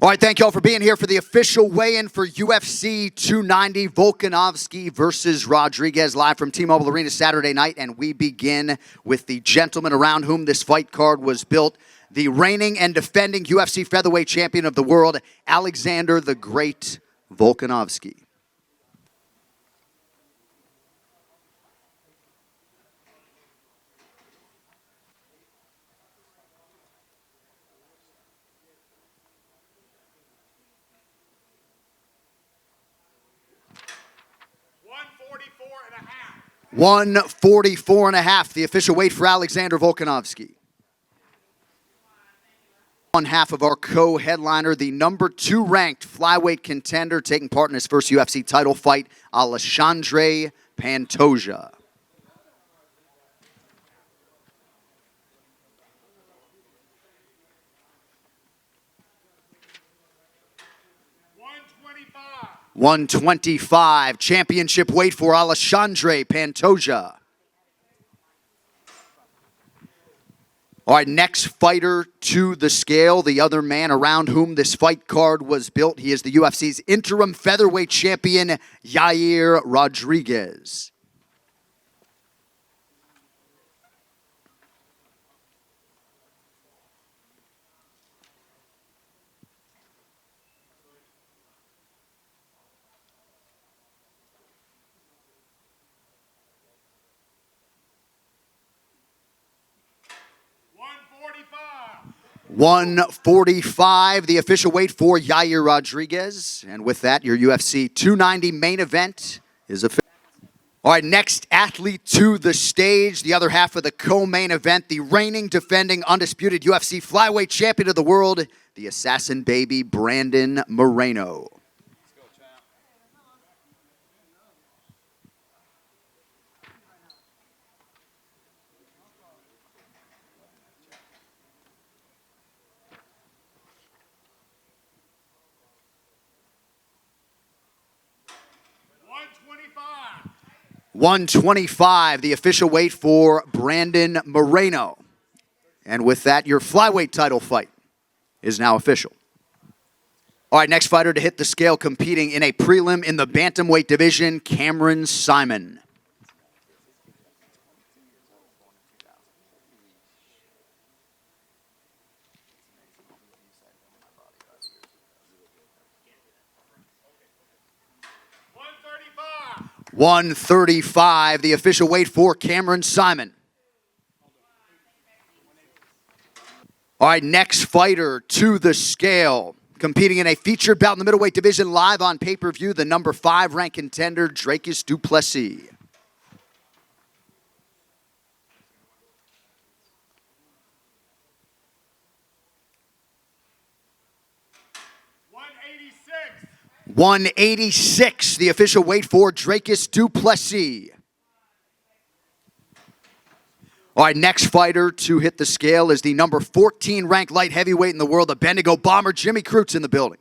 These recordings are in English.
All right, thank you all for being here for the official weigh-in for UFC 290, Volkanovski versus Rodriguez, live from T-Mobile Arena Saturday night. And we begin with the gentleman around whom this fight card was built, the reigning and defending UFC featherweight champion of the world, Alexander the Great Volkanovski. and a half. 144 and a half, the official weight for Alexander Volkanovski. On half of our co-headliner, the number 2 ranked flyweight contender taking part in his first UFC title fight, Alexandre Pantoja. $125, championship weight for Alexandre Pantoja. All right, next fighter to the scale, the other man around whom this fight card was built. He is the UFC's interim featherweight champion, Yair Rodriguez. $145, the official weight for Yair Rodriguez. And with that, your UFC 290 main event is official. All right, next athlete to the stage, the other half of the co-main event, the reigning, defending, undisputed UFC flyweight champion of the world, the assassin baby, Brandon Moreno. $125, the official weight for Brandon Moreno. And with that, your flyweight title fight is now official. All right, next fighter to hit the scale competing in a prelim in the bantamweight division, Cameron Simon. $135, the official weight for Cameron Simon. All right, next fighter to the scale, competing in a featured bout in the middleweight division, live on pay-per-view, the number 5 ranked contender, Dricus du Plessis. $186, the official weight for Dricus du Plessis. All right, next fighter to hit the scale is the number 14 ranked light heavyweight in the world, the Bendigo Bomber, Jimmy Crute's in the building.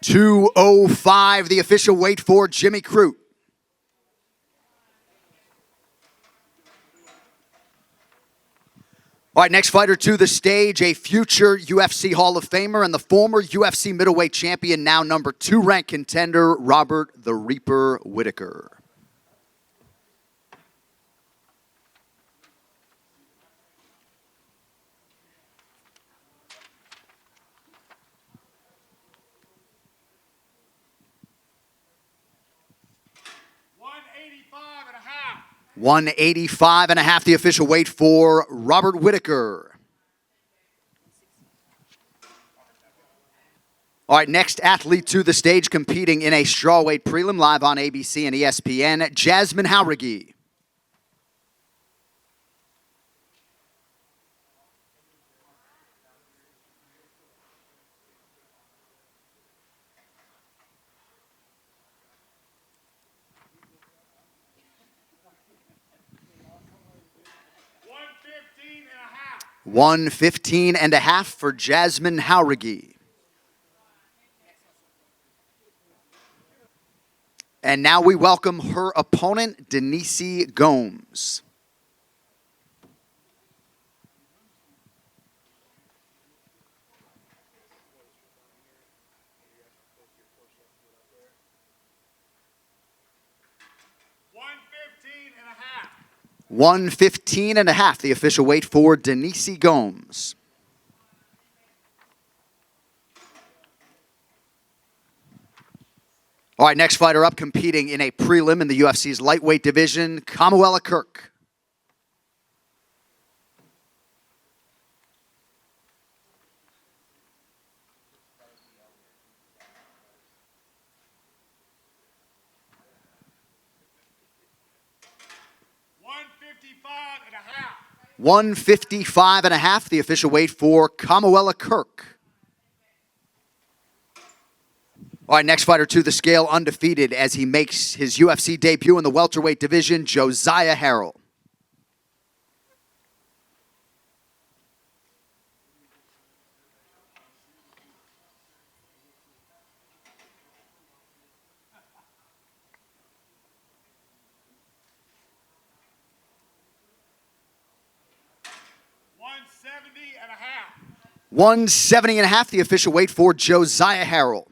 $205, the official weight for Jimmy Crute. All right, next fighter to the stage, a future UFC Hall of Famer and the former UFC middleweight champion, now number 2 ranked contender, Robert the Reaper Whittaker. $185 and a half, the official weight for Robert Whittaker. All right, next athlete to the stage competing in a strawweight prelim, live on ABC and ESPN, Jasmine Jauregui. 115.5 for Jasmine Jauregui. And now we welcome her opponent, Denise Gomes. $115.5, the official weight for Denise Gomes. All right, next fighter up competing in a prelim in the UFC's lightweight division, Kamuela Kirk. $155.5, the official weight for Kamuela Kirk. All right, next fighter to the scale, undefeated as he makes his UFC debut in the welterweight division, Josiah Harrell. $170.5, the official weight for Josiah Harrell.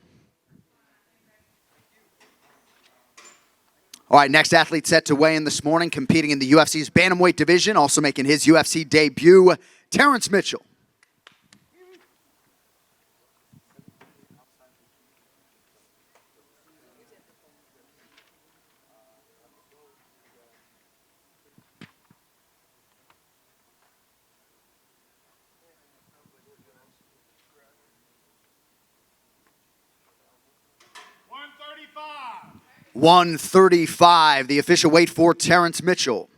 All right, next athlete set to weigh in this morning, competing in the UFC's bantamweight division, also making his UFC debut, Terrence Mitchell. $135, the official weight for Terrence Mitchell.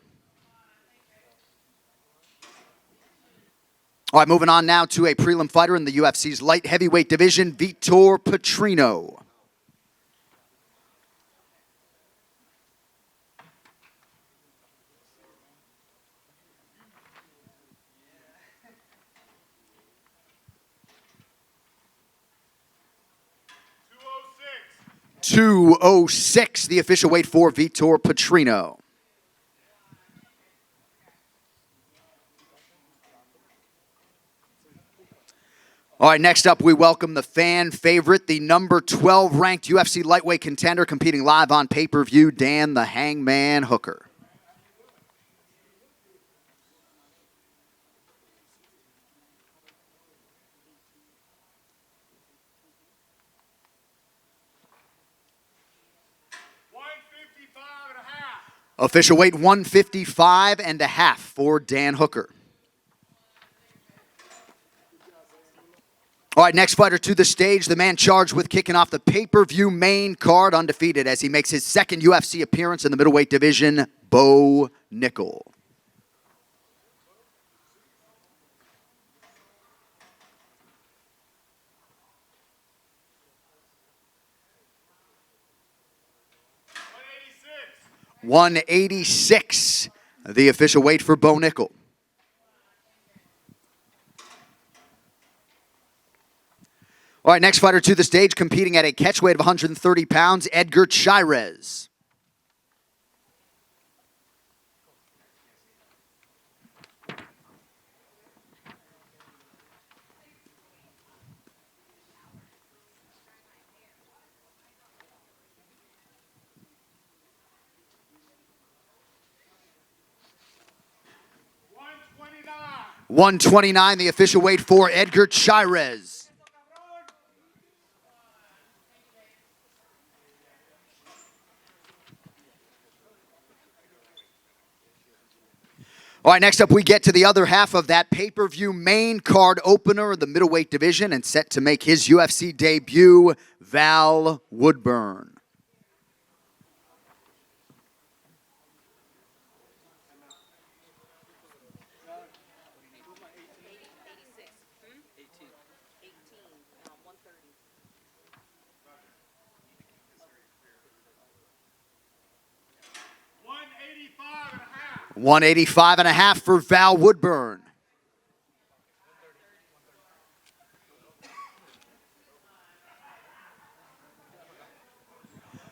All right, moving on now to a prelim fighter in the UFC's light heavyweight division, Vitor Petrino. $206, the official weight for Vitor Petrino. All right, next up we welcome the fan favorite, the number 12 ranked UFC lightweight contender competing live on pay-per-view, Dan the Hangman Hooker. Official weight 155.5 for Dan Hooker. All right, next fighter to the stage, the man charged with kicking off the pay-per-view main card, undefeated as he makes his second UFC appearance in the middleweight division, Bo Nickel. $186, the official weight for Bo Nickel. All right, next fighter to the stage, competing at a catch weight of 130 pounds, Edgar Chairez. $129, the official weight for Edgar Chairez. All right, next up we get to the other half of that pay-per-view main card opener of the middleweight division, and set to make his UFC debut, Val Woodburn. $185.5 for Val Woodburn.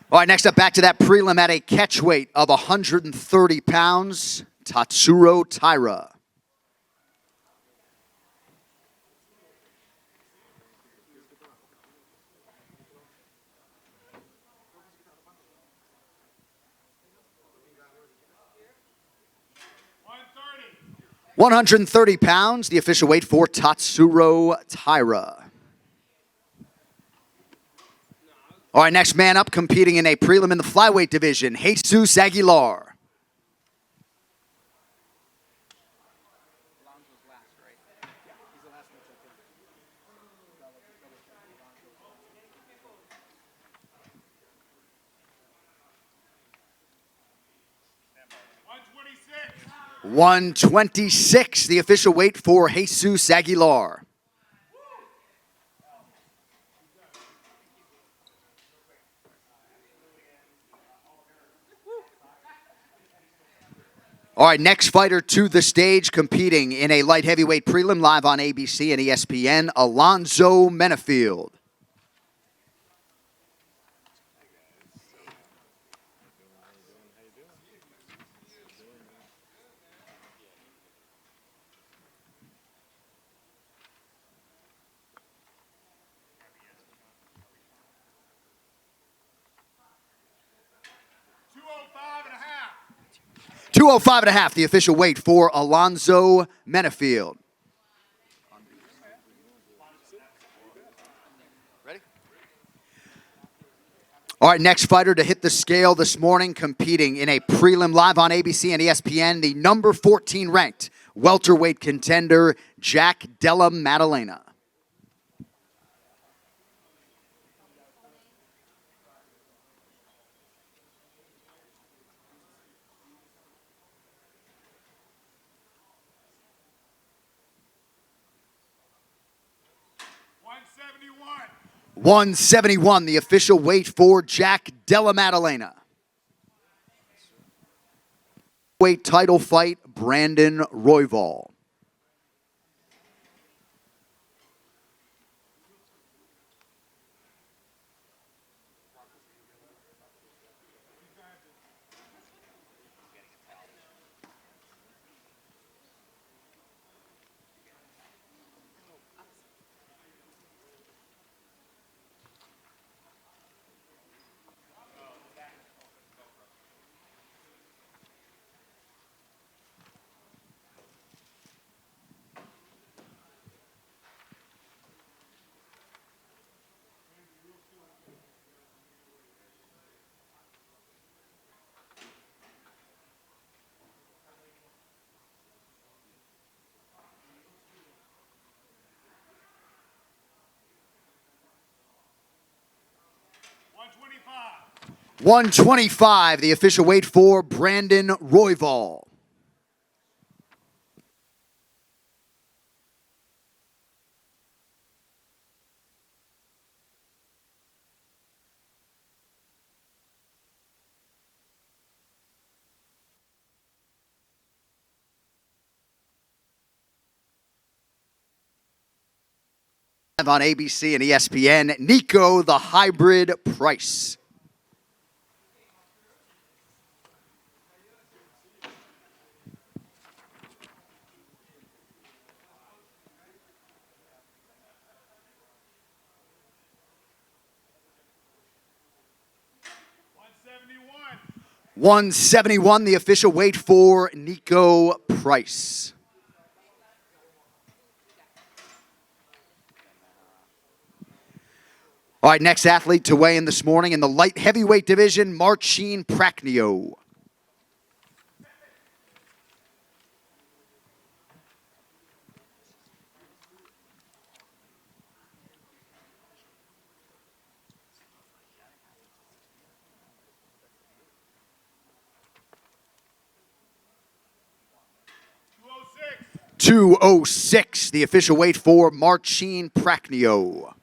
All right, next up, back to that prelim at a catch weight of 130 pounds, Tatsuro Taira. $130. 130 pounds, the official weight for Tatsuro Taira. All right, next man up, competing in a prelim in the flyweight division, Jesus Aguilar. $126. 126, the official weight for Jesus Aguilar. All right, next fighter to the stage, competing in a light heavyweight prelim live on ABC and ESPN, Alonzo Menafield. $205.5. 205 and a half, the official weight for Alonzo Menafield. Ready? All right, next fighter to hit the scale this morning, competing in a prelim live on ABC and ESPN, the number 14 ranked welterweight contender, Jack Della Maddalena. $171. 171, the official weight for Jack Della Maddalena. Weight title fight, Brandon Royval. $125. 125, the official weight for Brandon Royval. On ABC and ESPN, Nico the Hybrid Price. $171. 171, the official weight for Nico Price. All right, next athlete to weigh in this morning in the light heavyweight division, Marcin Prachnio. $206. 206, the official weight for Marcin Prachnio.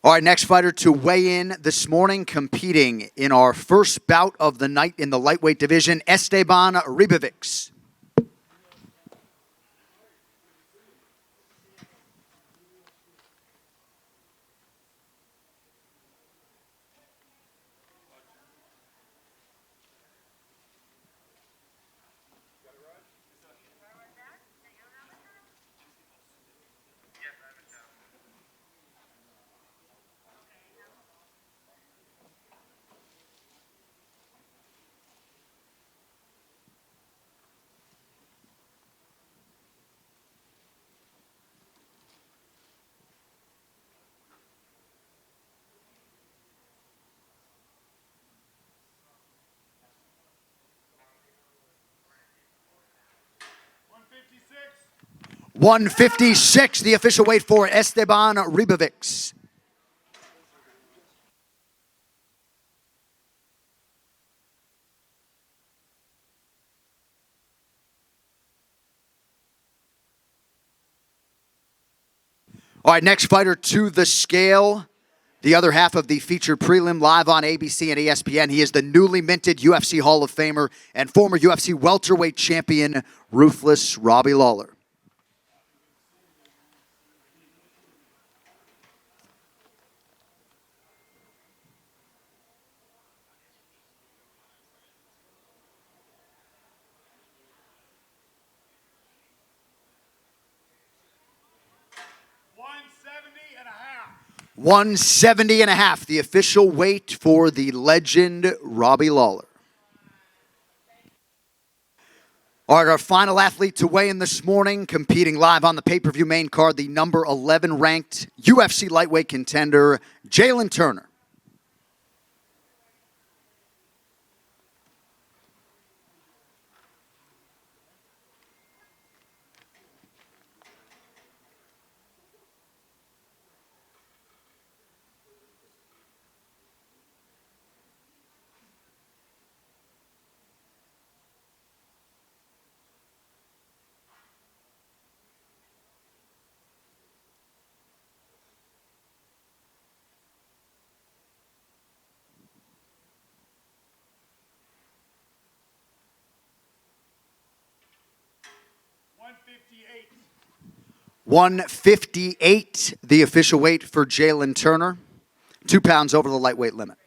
All right, next fighter to weigh in this morning, competing in our first bout of the night in the lightweight division, Esteban Ribovics. $156. 156, the official weight for Esteban Ribovics. All right, next fighter to the scale. The other half of the featured prelim live on ABC and ESPN. He is the newly minted UFC Hall of Famer and former UFC welterweight champion, Ruthless Robbie Lawler. $170.5. 170.5, the official weight for the legend, Robbie Lawler. All right, our final athlete to weigh in this morning, competing live on the pay-per-view main card, the number 11 ranked UFC lightweight contender, Jalen Turner. $158. 158, the official weight for Jalen Turner. 2 pounds over the lightweight limit.